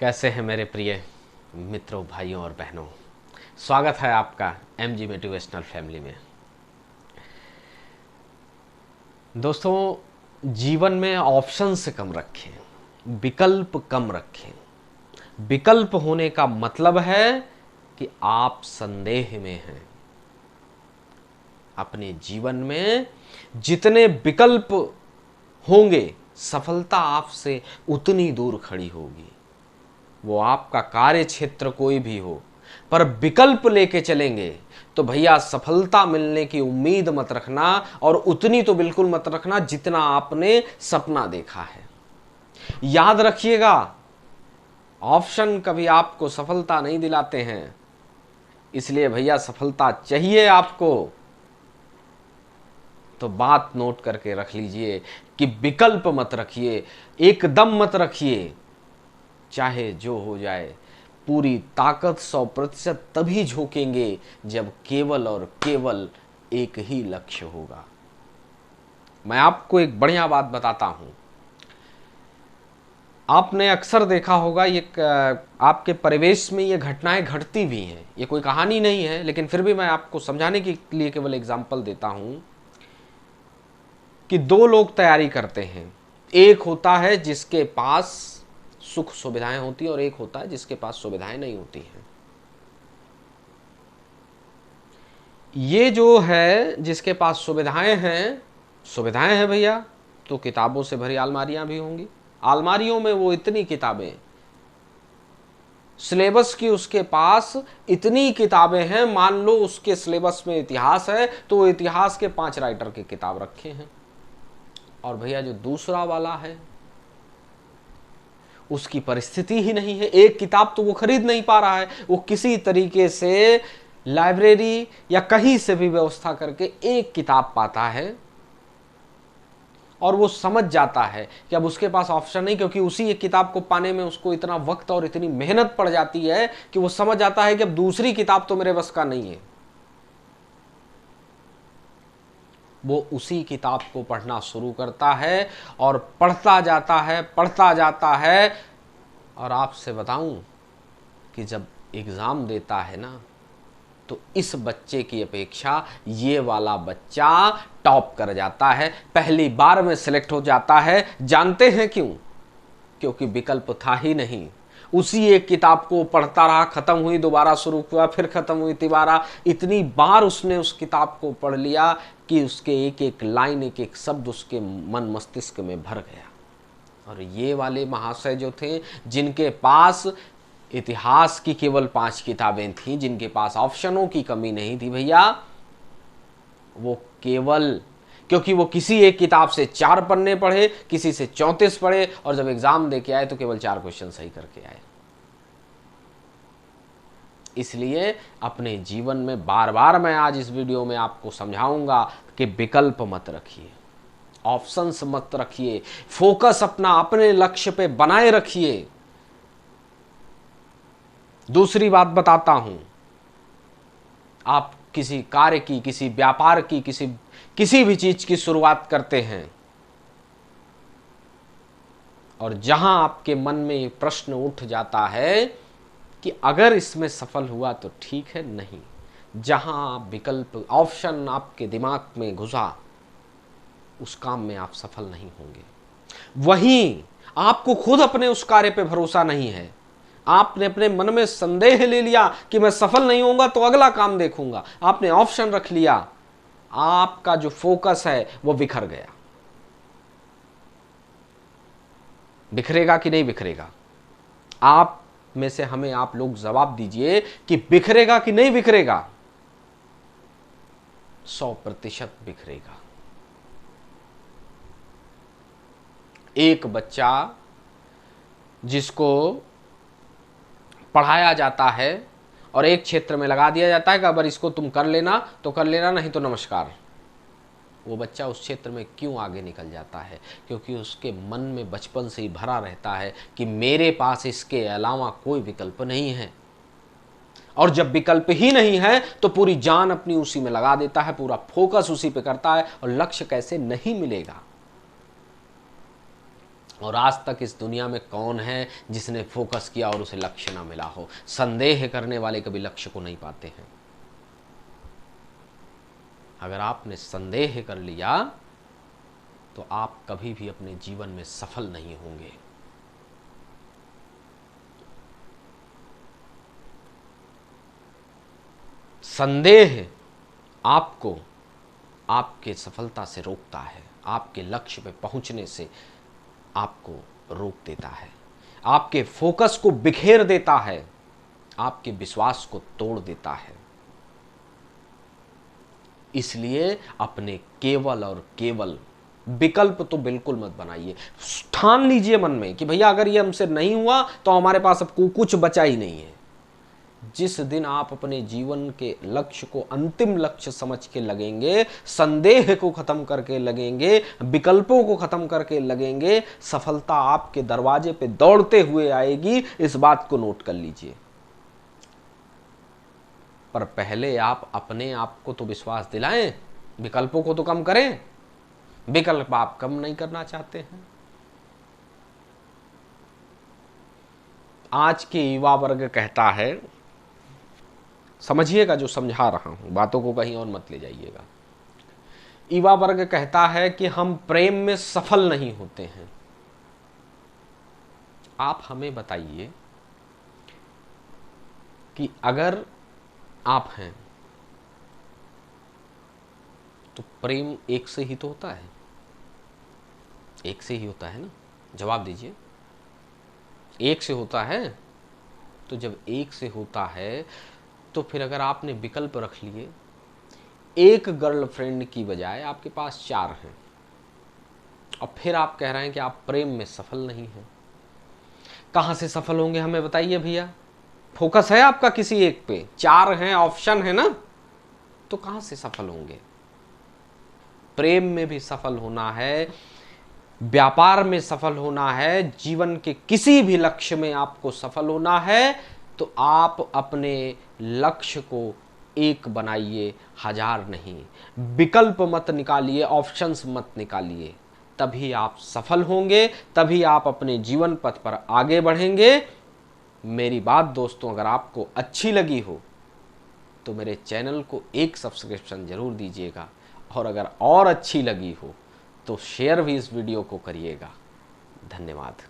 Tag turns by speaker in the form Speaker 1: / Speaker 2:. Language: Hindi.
Speaker 1: कैसे हैं मेरे प्रिय मित्रों, भाइयों और बहनों। स्वागत है आपका MG मोटिवेशनल फैमिली में। दोस्तों, जीवन में ऑप्शन से कम रखें, विकल्प कम रखें। विकल्प होने का मतलब है कि आप संदेह में हैं। अपने जीवन में जितने विकल्प होंगे, सफलता आपसे उतनी दूर खड़ी होगी। वो आपका कार्य क्षेत्र कोई भी हो, पर विकल्प लेके चलेंगे तो भैया सफलता मिलने की उम्मीद मत रखना, और उतनी तो बिल्कुल मत रखना जितना आपने सपना देखा है। याद रखिएगा, ऑप्शन कभी आपको सफलता नहीं दिलाते हैं। इसलिए भैया सफलता चाहिए आपको तो बात नोट करके रख लीजिए कि विकल्प मत रखिए, एकदम मत रखिए। चाहे जो हो जाए, पूरी ताकत 100% तभी झोंकेंगे जब केवल और केवल एक ही लक्ष्य होगा। मैं आपको एक बढ़िया बात बताता हूं। आपने अक्सर देखा होगा, ये आपके परिवेश में ये घटनाएं घटती भी हैं। ये कोई कहानी नहीं है, लेकिन फिर भी मैं आपको समझाने के लिए केवल एग्जाम्पल देता हूं कि दो लोग तैयारी करते हैं। एक होता है जिसके पास सुख सुविधाएं होती है और एक होता है जिसके पास सुविधाएं नहीं होती हैं। ये जो है जिसके पास सुविधाएं हैं भैया, तो किताबों से भरी अलमारियां भी होंगी। अलमारियों में वो इतनी किताबें, सिलेबस की उसके पास इतनी किताबें हैं। मान लो उसके सिलेबस में इतिहास है तो वो इतिहास के 5 राइटर की किताब रखे हैं। और भैया जो दूसरा वाला है, उसकी परिस्थिति ही नहीं है, एक किताब तो वो खरीद नहीं पा रहा है। वो किसी तरीके से लाइब्रेरी या कहीं से भी व्यवस्था करके एक किताब पाता है और वो समझ जाता है कि अब उसके पास ऑप्शन नहीं, क्योंकि उसी एक किताब को पाने में उसको इतना वक्त और इतनी मेहनत पड़ जाती है कि वो समझ जाता है कि अब दूसरी किताब तो मेरे बस का नहीं है। वो उसी किताब को पढ़ना शुरू करता है और पढ़ता जाता है। और आपसे बताऊं कि जब एग्ज़ाम देता है ना, तो इस बच्चे की अपेक्षा ये वाला बच्चा टॉप कर जाता है, पहली बार में सिलेक्ट हो जाता है। जानते हैं क्यों? क्योंकि विकल्प था ही नहीं। उसी एक किताब को पढ़ता रहा, खत्म हुई दोबारा शुरू हुआ, फिर खत्म हुई तिबारा। इतनी बार उसने उस किताब को पढ़ लिया कि उसके एक एक लाइन, एक एक शब्द उसके मन मस्तिष्क में भर गया। और ये वाले महाशय जो थे, जिनके पास इतिहास की केवल 5 किताबें थीं, जिनके पास ऑप्शनों की कमी नहीं थी भैया, वो केवल, क्योंकि वो किसी एक किताब से 4 पन्ने पढ़े, किसी से 34 पढ़े, और जब एग्जाम दे के आए तो केवल 4 क्वेश्चन सही करके आए। इसलिए अपने जीवन में बार बार मैं आज इस वीडियो में आपको समझाऊंगा कि विकल्प मत रखिए, ऑप्शंस मत रखिए, फोकस अपना अपने लक्ष्य पे बनाए रखिए। दूसरी बात बताता हूं, आप किसी कार्य की, किसी व्यापार की, किसी भी चीज की शुरुआत करते हैं और जहां आपके मन में ये प्रश्न उठ जाता है कि अगर इसमें सफल हुआ तो ठीक है, नहीं, जहां विकल्प ऑप्शन आपके दिमाग में घुसा, उस काम में आप सफल नहीं होंगे। वहीं आपको खुद अपने उस कार्य पे भरोसा नहीं है, आपने अपने मन में संदेह ले लिया कि मैं सफल नहीं होऊंगा तो अगला काम देखूंगा, आपने ऑप्शन रख लिया, आपका जो फोकस है वो बिखर गया। बिखरेगा कि नहीं बिखरेगा? आप में से हमें आप लोग जवाब दीजिए कि बिखरेगा कि नहीं बिखरेगा? 100% बिखरेगा। एक बच्चा जिसको पढ़ाया जाता है और एक क्षेत्र में लगा दिया जाता है कि अगर इसको तुम कर लेना तो कर लेना, नहीं तो नमस्कार, वो बच्चा उस क्षेत्र में क्यों आगे निकल जाता है? क्योंकि उसके मन में बचपन से ही भरा रहता है कि मेरे पास इसके अलावा कोई विकल्प नहीं है। और जब विकल्प ही नहीं है तो पूरी जान अपनी उसी में लगा देता है, पूरा फोकस उसी पे करता है, और लक्ष्य कैसे नहीं मिलेगा। और आज तक इस दुनिया में कौन है जिसने फोकस किया और उसे लक्ष्य ना मिला हो? संदेह करने वाले कभी लक्ष्य को नहीं पाते हैं। अगर आपने संदेह कर लिया तो आप कभी भी अपने जीवन में सफल नहीं होंगे। संदेह आपको आपके सफलता से रोकता है, आपके लक्ष्य पे पहुंचने से आपको रोक देता है, आपके फोकस को बिखेर देता है, आपके विश्वास को तोड़ देता है। इसलिए अपने केवल और केवल विकल्प तो बिल्कुल मत बनाइए। ठान लीजिए मन में कि भैया अगर ये हमसे नहीं हुआ तो हमारे पास अब कुछ बचा ही नहीं है। जिस दिन आप अपने जीवन के लक्ष्य को अंतिम लक्ष्य समझ के लगेंगे, संदेह को खत्म करके लगेंगे, विकल्पों को खत्म करके लगेंगे, सफलता आपके दरवाजे पे दौड़ते हुए आएगी। इस बात को नोट कर लीजिए। पर पहले आप अपने आप को तो विश्वास दिलाएं, विकल्पों को तो कम करें। विकल्प आप कम नहीं करना चाहते हैं। आज के युवा वर्ग कहता है, समझिएगा जो समझा रहा हूं, बातों को कहीं और मत ले जाइएगा। युवा वर्ग कहता है कि हम प्रेम में सफल नहीं होते हैं। आप हमें बताइए कि अगर आप हैं तो प्रेम एक से ही तो होता है, एक से ही होता है ना? जवाब दीजिए। एक से होता है। तो जब एक से होता है तो फिर अगर आपने विकल्प रख लिए, एक गर्लफ्रेंड की बजाय आपके पास 4 हैं, और फिर आप कह रहे हैं कि आप प्रेम में सफल नहीं हैं, कहां से सफल होंगे हमें बताइए भैया? फोकस है आपका किसी एक पे, 4 हैं, ऑप्शन है ना, तो कहां से सफल होंगे? प्रेम में भी सफल होना है, व्यापार में सफल होना है, जीवन के किसी भी लक्ष्य में आपको सफल होना है, तो आप अपने लक्ष्य को एक बनाइए, 1000 नहीं। विकल्प मत निकालिए, ऑप्शंस मत निकालिए, तभी आप सफल होंगे, तभी आप अपने जीवन पथ पर आगे बढ़ेंगे। मेरी बात दोस्तों अगर आपको अच्छी लगी हो तो मेरे चैनल को एक सब्सक्रिप्शन जरूर दीजिएगा, और अगर और अच्छी लगी हो तो शेयर भी इस वीडियो को करिएगा। धन्यवाद।